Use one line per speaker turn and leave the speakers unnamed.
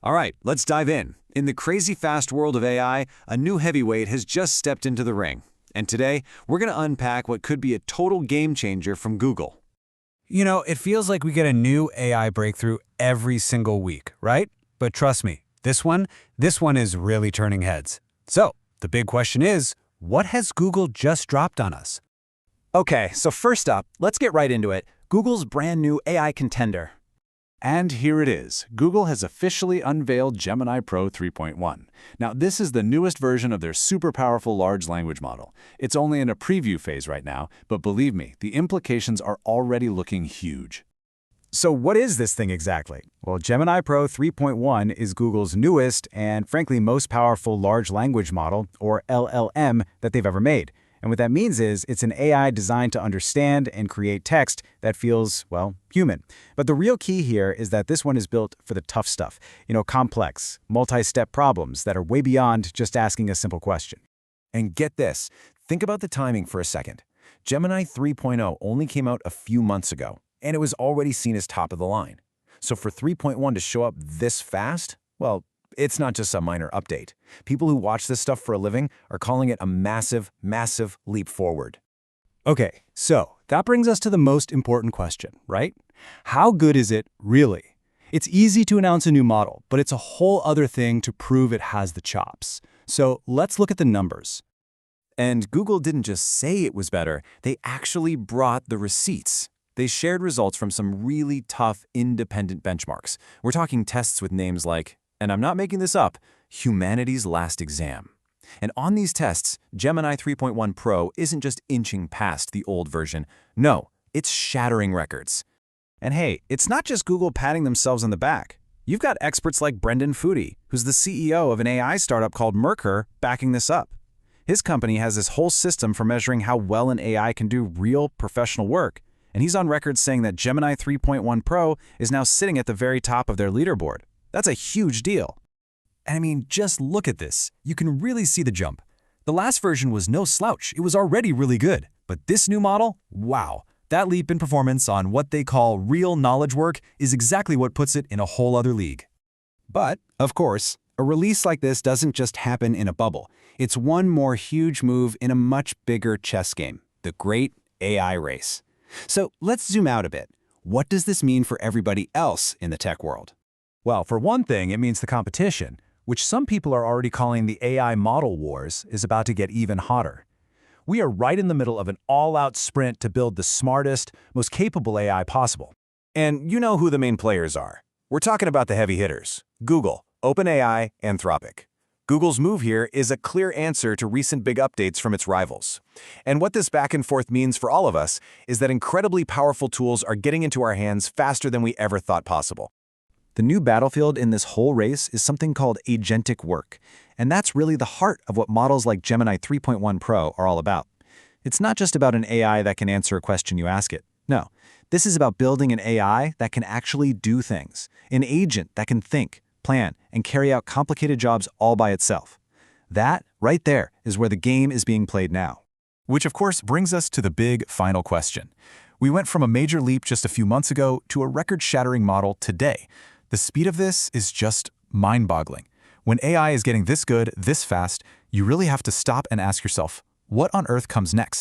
All right, let's dive in. In the crazy fast world of AI, a new heavyweight has just stepped into the ring. And today, we're going to unpack what could be a total game changer from Google.
You know, it feels like we get a new AI breakthrough every single week, right? But trust me, this one is really turning heads. So, the big question is, what has Google just dropped on us?
Okay, so first up, let's get right into it. Google's brand new AI contender.
And here it is. Google has officially unveiled Gemini Pro 3.1. Now, this is the newest version of their super powerful large language model. It's only in a preview phase right now, but believe me, the implications are already looking huge.
So what is this thing exactly? Well, Gemini Pro 3.1 is Google's newest and frankly most powerful large language model, or LLM, that they've ever made. And what that means is it's an AI designed to understand and create text that feels, well, human. But the real key here is that this one is built for the tough stuff, complex, multi-step problems that are way beyond just asking a simple question.
And get this, think about the timing for a second. Gemini 3.0 only came out a few months ago, and it was already seen as top of the line. So for 3.1 to show up this fast, well, it's not just a minor update. People who watch this stuff for a living are calling it a massive, massive leap forward.
Okay, so that brings us to the most important question, right? How good is it really? It's easy to announce a new model, but it's a whole other thing to prove it has the chops. So let's look at the numbers.
And Google didn't just say it was better, they actually brought the receipts. They shared results from some really tough, independent benchmarks. We're talking tests with names like, and I'm not making this up, humanity's last exam. And on these tests, Gemini 3.1 Pro isn't just inching past the old version. No, it's shattering records.
And hey, it's not just Google patting themselves on the back. You've got experts like Brendan Foody, who's the CEO of an AI startup called Mercor, backing this up. His company has this whole system for measuring how well an AI can do real professional work. And he's on record saying that Gemini 3.1 Pro is now sitting at the very top of their leaderboard. That's a huge deal.
And I mean, just look at this. You can really see the jump. The last version was no slouch. It was already really good. But this new model, wow. That leap in performance on what they call real knowledge work is exactly what puts it in a whole other league.
But, of course, a release like this doesn't just happen in a bubble. It's one more huge move in a much bigger chess game, the great AI race. So let's zoom out a bit. What does this mean for everybody else in the tech world?
Well, for one thing, it means the competition, which some people are already calling the AI model wars, is about to get even hotter. We are right in the middle of an all-out sprint to build the smartest, most capable AI possible.
And you know who the main players are. We're talking about the heavy hitters: Google, OpenAI, Anthropic. Google's move here is a clear answer to recent big updates from its rivals. And what this back and forth means for all of us is that incredibly powerful tools are getting into our hands faster than we ever thought possible.
The new battlefield in this whole race is something called agentic work, and that's really the heart of what models like Gemini 3.1 Pro are all about. It's not just about an AI that can answer a question you ask it. No, this is about building an AI that can actually do things, an agent that can think, plan, and carry out complicated jobs all by itself. That, right there, is where the game is being played now.
Which of course brings us to the big final question. We went from a major leap just a few months ago to a record-shattering model today. The speed of this is just mind-boggling. When AI is getting this good, this fast, you really have to stop and ask yourself, what on earth comes next?